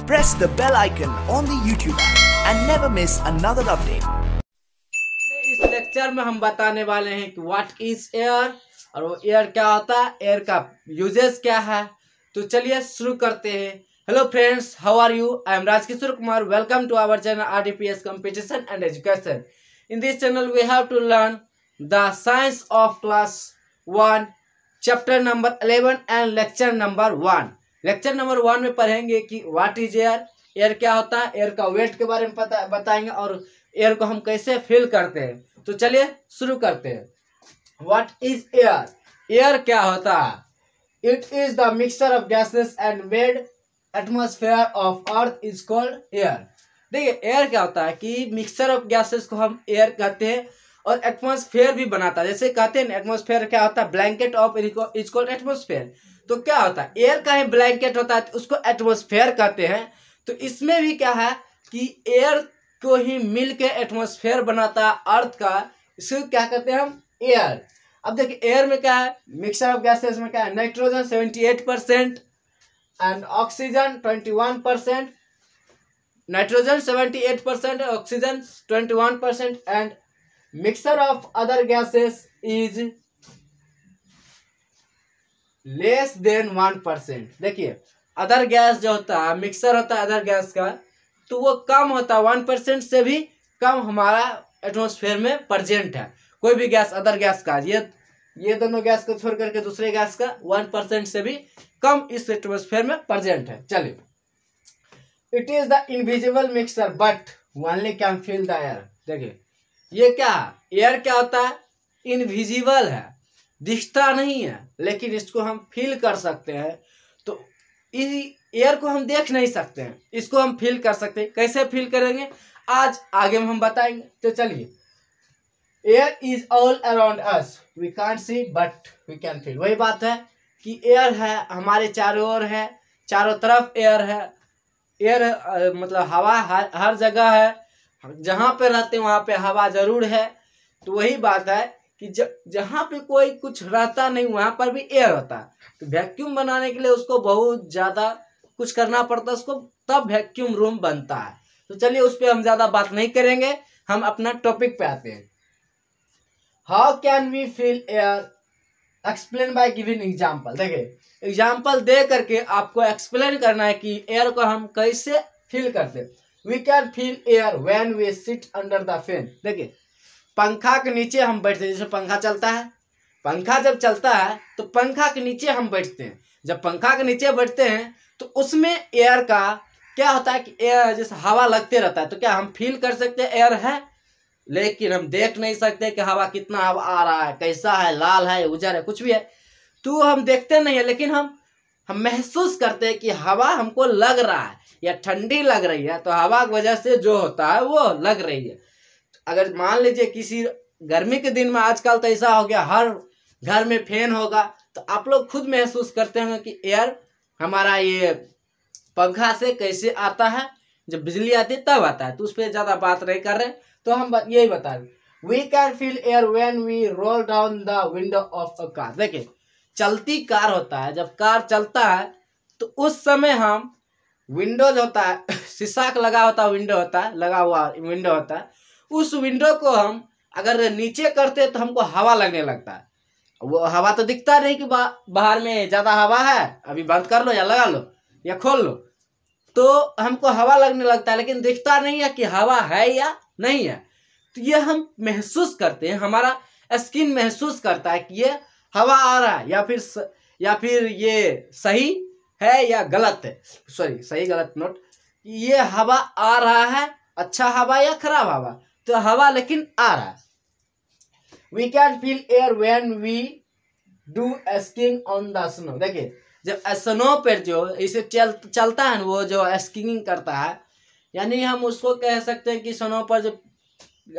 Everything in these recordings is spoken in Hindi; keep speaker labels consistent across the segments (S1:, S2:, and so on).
S1: press the bell icon on the YouTube app and never miss another update.
S2: इस लेक्चर में हम बताने वाले हैं कि व्हाट इज एयर और वो एयर क्या होता है, एयर का यूजेस क्या है। तो चलिए शुरू करते हैं। Hello friends, how are you? I am Rajkishore Kumar. Welcome to our channel RDPS competition and education. In this channel we have to learn the science of class 1 chapter number 11 and lecture number 1। Lecture number 1 में पढ़ेंगे कि व्हाट इज एयर, एयर क्या होता है, एयर का वेट के बारे में बताएंगे और एयर को हम कैसे फील करते हैं। तो चलिए शुरू करते हैं। What is air? एयर क्या होता है? It is the mixture of gases and made atmosphere of earth is called air. देखिए एयर क्या होता है कि मिक्सचर ऑफ गैसेस को हम एयर कहते हैं और एटमॉस्फेयर भी बनाता है। जैसे कहते हैं एटमॉस्फेयर क्या होता है, blanket of is called atmosphere. तो क्या होता है, एयर का ही ब्लैंकेट होता है तो उसको एटमॉस्फेयर कहते हैं। तो इसमें भी क्या है कि एयर को ही मिल के एटमॉस्फेयर बनाता है अर्थ का, इसको क्या कहते हैं हम, एयर। अब देखिए एयर में क्या है, मिक्सचर ऑफ गैसेस में क्या है, nitrogen 78% and oxygen 21%। Nitrogen 78%, oxygen 21% and mixture of other gases is less than 1%। देखिए अदर गैस जो होता है, मिक्सचर होता है अदर गैस का, तो वो कम होता है, 1% से भी कम हमारा एटमॉस्फेयर में प्रेजेंट है। कोई भी गैस अदर गैस का, ये दोनों गैस को छोड़ करके दूसरे गैस का 1% से भी कम इस एटमॉस्फेयर में प्रेजेंट है। चलिए, it is the invisible mixture but only can feel the air. देखिए ये क्या है, एयर क्या होता है, इनविजिबल है, दिखता नहीं है, लेकिन इसको हम फील कर सकते हैं। तो इस एयर को हम देख नहीं सकते हैं, इसको हम फील कर सकते हैं। कैसे फील करेंगे आज आगे में हम बताएंगे। तो चलिए, air is all around us, we can't see but we can feel. वही बात है कि एयर है हमारे चारों ओर है, चारों तरफ एयर है। एयर मतलब हवा हर जगह है, जहाँ पे रहते हैं वहाँ पे हवा जरूर है। तो वही बात है कि जहाँ पे कोई कुछ रहता नहीं वहाँ पर भी एयर होता है। तो वैक्यूम बनाने के लिए उसको बहुत ज़्यादा कुछ करना पड़ता है उसको, तब वैक्यूम रूम बनता है। तो चलिए उस पर हम ज़्यादा बात नहीं करेंगे, हम अपना टॉपिक पे आते हैं। How can we feel air? Explain by giving example. देखिए एग्जाम्पल दे करके आपको एक्सप्लेन करना है कि एयर को हम कैसे फील करते हैं। We can feel air when we sit under the fan. देखिए पंखा के नीचे हम बैठते हैं, जैसे पंखा चलता है, पंखा जब चलता है तो पंखा के नीचे हम बैठते हैं। जब पंखा के नीचे बैठते हैं तो उसमें एयर का क्या होता है कि एयर जैसे हवा लगते रहता है। तो क्या हम फील कर सकते हैं एयर है, लेकिन हम देख नहीं सकते कि हवा कितना हवा आ रहा है, कैसा है, लाल है, उजर है, कुछ भी है, तो हम देखते नहीं है। लेकिन हम महसूस करते हैं कि हवा हमको लग रहा है या ठंडी लग रही है, तो हवा की वजह से जो होता है वो लग रही है। अगर मान लीजिए किसी गर्मी के दिन में, आजकल तो ऐसा हो गया हर घर में फैन होगा, तो आप लोग खुद महसूस करते होंगे कि एयर हमारा ये पंखा से कैसे आता है, जब बिजली आती है तब आता है। तो उस पर ज्यादा बात नहीं कर रहे, तो हम यही बता रहे। We can feel air when we roll down the window of a car. देखिए चलती कार होता है, जब कार चलता है तो उस समय हम विंडोज होता है शीशा का लगा होता है, विंडो होता है, लगा हुआ विंडो होता है, उस विंडो को हम अगर नीचे करते तो हमको हवा लगने लगता है। वो हवा तो दिखता नहीं कि बाहर में ज्यादा हवा है, अभी बंद कर लो या लगा लो या खोल लो, तो हमको हवा लगने लगता है, लेकिन दिखता नहीं है कि हवा है या नहीं है। तो ये हम महसूस करते हैं, हमारा स्किन महसूस करता है कि ये हवा आ रहा है या फिर ये सही है या गलत है, सॉरी सही गलत नोट, ये हवा आ रहा है, अच्छा हवा या खराब हवा, तो हवा लेकिन आ रहा है। We can feel air when we do skiing on the snow. देखिए जब स्नो पर जो इसे चलता है वो जो स्कीइंग करता है, यानी हम उसको कह सकते हैं कि स्नो पर जब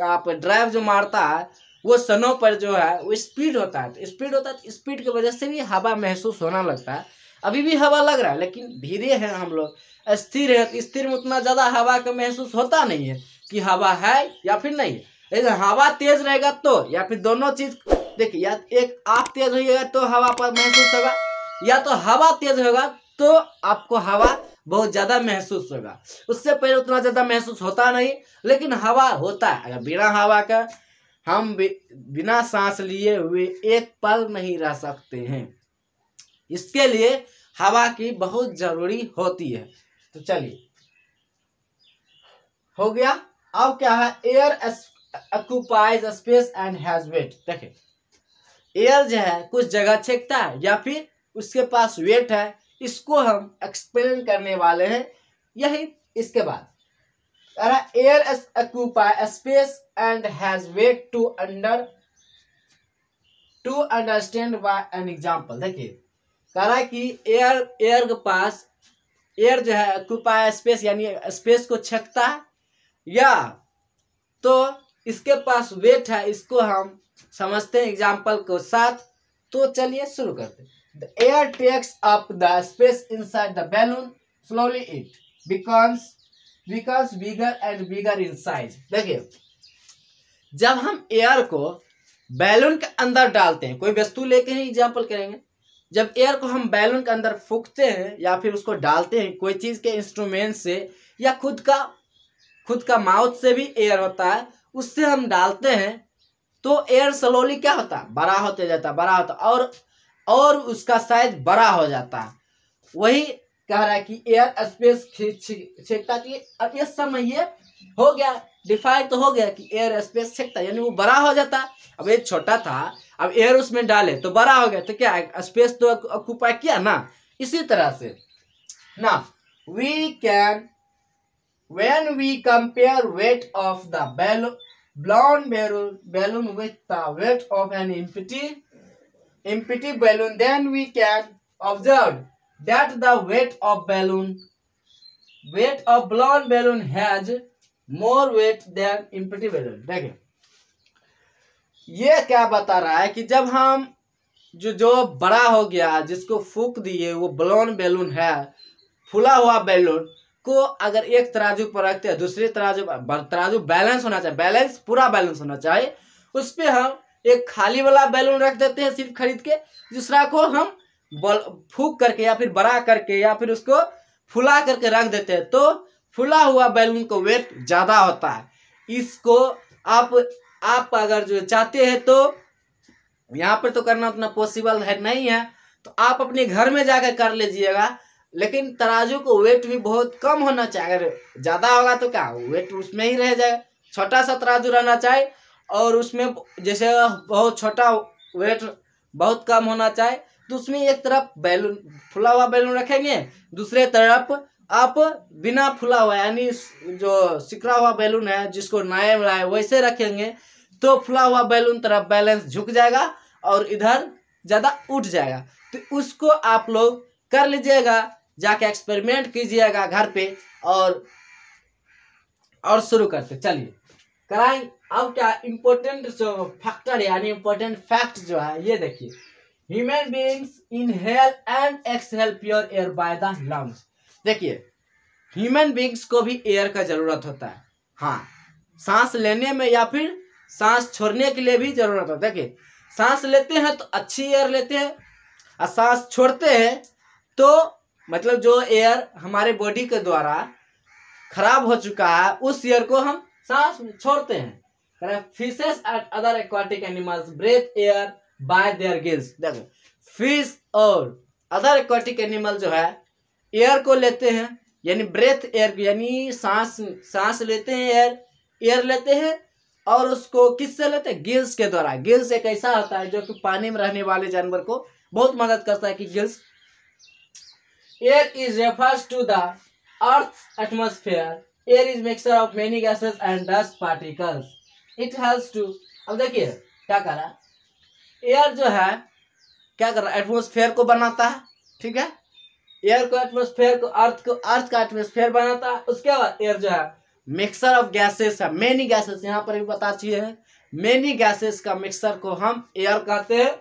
S2: आप ड्राइव जो मारता है वो स्नो पर जो है वो स्पीड होता है, तो स्पीड की वजह से भी हवा महसूस होना लगता है। अभी भी हवा लग रहा है लेकिन धीरे है, हम लोग स्थिर है, तो स्थिर में उतना ज्यादा हवा का महसूस होता नहीं है कि हवा है या फिर नहीं है। लेकिन हवा तेज रहेगा तो, या फिर दोनों चीज देखिए, या एक आप तेज होइएगा तो हवा पर महसूस होगा, या तो हवा तेज होगा तो आपको हवा बहुत ज्यादा महसूस होगा। उससे पहले उतना ज्यादा महसूस होता नहीं, लेकिन हवा होता है। अगर बिना हवा का हम बिना सांस लिए हुए एक पल नहीं रह सकते हैं। इसके लिए हवा की बहुत जरूरी होती है। तो चलिए, हो गया। अब क्या है, air occupies space and has weight. देखिए, एयर जो है कुछ जगह छेकता है या फिर उसके पास वेट है, इसको हम एक्सप्लेन करने वाले हैं यही इसके बाद। Air occupy space and has weight to understand by an example. देखिए, कह रहा है कि एयर के पास, एयर जो है ऑक्यूपाई स्पेस यानी स्पेस को छेकता है, या तो इसके पास वेट है, इसको हम समझते हैं एग्जाम्पल के साथ। तो चलिए शुरू करते हैं। The air takes up the space inside the balloon. Slowly it becomes bigger and bigger in size. देखिए, जब हम एयर को बैलून के अंदर डालते हैं, कोई वस्तु लेके ही एग्जाम्पल करेंगे। जब एयर को हम बैलून के अंदर फूंकते हैं या फिर उसको डालते हैं कोई चीज के इंस्ट्रूमेंट से, या खुद का माउथ से भी एयर होता है, उससे हम डालते हैं, तो एयर स्लोली क्या होता है, बड़ा होते जाता, बड़ा होता, और उसका साइज बड़ा हो जाता है। वही कह रहा है कि एयर स्पेस छेकता कि अब ये समझिए, हो गया डिफाइन तो हो गया कि एयर स्पेस छेकता यानी वो बड़ा हो जाता। अब ये छोटा था, अब एयर उसमें डाले तो बड़ा हो गया, तो क्या स्पेस तो ऑक्यूपाई किया ना। इसी तरह से ना, we can when we compare weight of the blown balloon with the weight of an empty balloon, then we can observe that the weight of blown balloon has more weight than empty balloon. देखिए, ये क्या बता रहा है कि जब हम जो बड़ा हो गया, जिसको फूंक दिए, वो ब्लोन बैलून है, फूला हुआ बैलून को अगर एक तराजू पर रखते हैं, दूसरे तराजू बैलेंस होना चाहिए, पूरा बैलेंस होना चाहिए, उस पे हम एक खाली वाला बैलून रख देते हैं सिर्फ खरीद के, दूसरा को हम फूंक करके या फिर बड़ा करके या फिर उसको फुला करके रख देते हैं, तो फुला हुआ बैलून को वेट ज्यादा होता है। इसको आप अगर जो चाहते हैं, तो यहाँ पर तो करना उतना पॉसिबल है नहीं है, तो आप अपने घर में जाकर कर लीजिएगा। लेकिन तराजू को वेट भी बहुत कम होना चाहिए, अगर ज्यादा होगा तो क्या वेट उसमें ही रह जाएगा। छोटा सा तराजू रहना चाहिए, और उसमें जैसे बहुत छोटा वेट बहुत कम होना चाहिए, तो उसमें एक तरफ बैलून, फुला हुआ बैलून रखेंगे, दूसरे तरफ आप बिना फुला हुआ यानी जो सिकड़ा हुआ बैलून है, जिसको नया मिला है, वैसे रखेंगे, तो फुला हुआ बैलून तरफ बैलेंस झुक जाएगा और इधर ज्यादा उठ जाएगा। तो उसको आप लोग कर लीजिएगा, जाके एक्सपेरिमेंट कीजिएगा घर पे, और शुरू करते चलिए कराएं। अब क्या इम्पोर्टेंट जो फैक्टर यानी इम्पोर्टेंट फैक्ट जो है, ये देखिए, human beings inhale and exhale pure air by the lungs. देखिए, ह्यूमन बीइंग्स को भी एयर का जरूरत होता है, हाँ, सांस लेने में या फिर सांस छोड़ने के लिए भी जरूरत होता है। देखिए, सांस लेते हैं तो अच्छी एयर लेते हैं, और सांस छोड़ते हैं तो मतलब जो एयर हमारे बॉडी के द्वारा खराब हो चुका है, उस एयर को हम सांस छोड़ते हैं। Fishes and other aquatic animals breathe air by their gills. देखो, फिश और अदर एक्वाटिक एनिमल जो है एयर को लेते हैं, यानी ब्रेथ एयर यानी सांस लेते हैं, एयर लेते हैं, और उसको किससे लेते हैं, गिल्स के द्वारा। गिल्स एक ऐसा होता है जो कि पानी में रहने वाले जानवर को बहुत मदद करता है कि gills. Air is refers to the earth atmosphere. Air is mixture of many gases and dust particles. It helps to, अब देखिए क्या कर रहा है, एयर जो है क्या कर रहा है, एटमॉस्फेयर को बनाता है, ठीक है, एयर को एटमॉस्फेयर को अर्थ का एटमॉस्फेयर बनाता है। उसके बाद एयर जो है मिक्सचर ऑफ गैसेस है, मेनी गैसेस, यहाँ पर भी बता चाहिए है, मेनी गैसेस का मिक्सचर को हम एयर कहते हैं।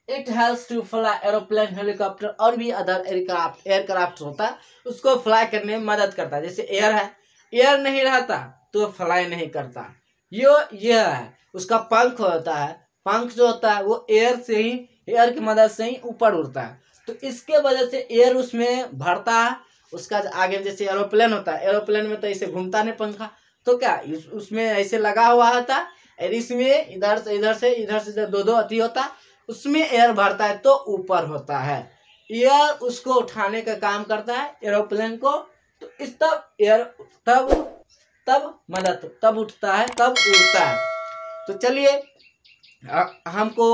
S2: It helps to fly aeroplane, helicopter और भी अदर एयरक्राफ्ट होता है, उसको फ्लाई करने में मदद करता है। जैसे एयर है, एयर नहीं रहता तो फ्लाई नहीं करता। ये है उसका पंख होता है, पंख जो होता है वो एयर की मदद से ही ऊपर उड़ता है, तो इसके वजह से एयर उसमें भरता है उसका आगे जैसे एरोप्लेन होता है, एरोप्लेन में तो ऐसे घूमता नहीं पंखा, तो क्या उसमें ऐसे लगा हुआ होता, और इसमें इधर से इधर दो दो अति होता, उसमें एयर भरता है तो ऊपर होता है। एयर उसको उठाने का काम करता है एरोप्लेन को, तो इस तब एयर तब उठता है, तब उड़ता है। तो चलिए हमको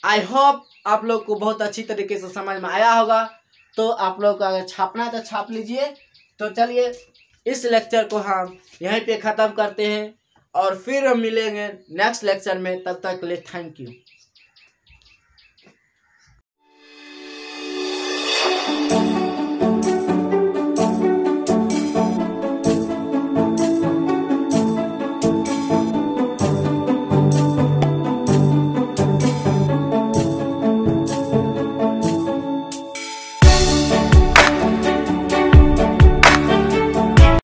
S2: आई होप आप लोग को बहुत अच्छी तरीके से समझ में आया होगा। तो आप लोग अगर छापना है तो छाप लीजिए। तो चलिए इस लेक्चर को हम यहीं पे ख़त्म करते हैं और फिर हम मिलेंगे नेक्स्ट लेक्चर में। तब तक के लिए थैंक यू।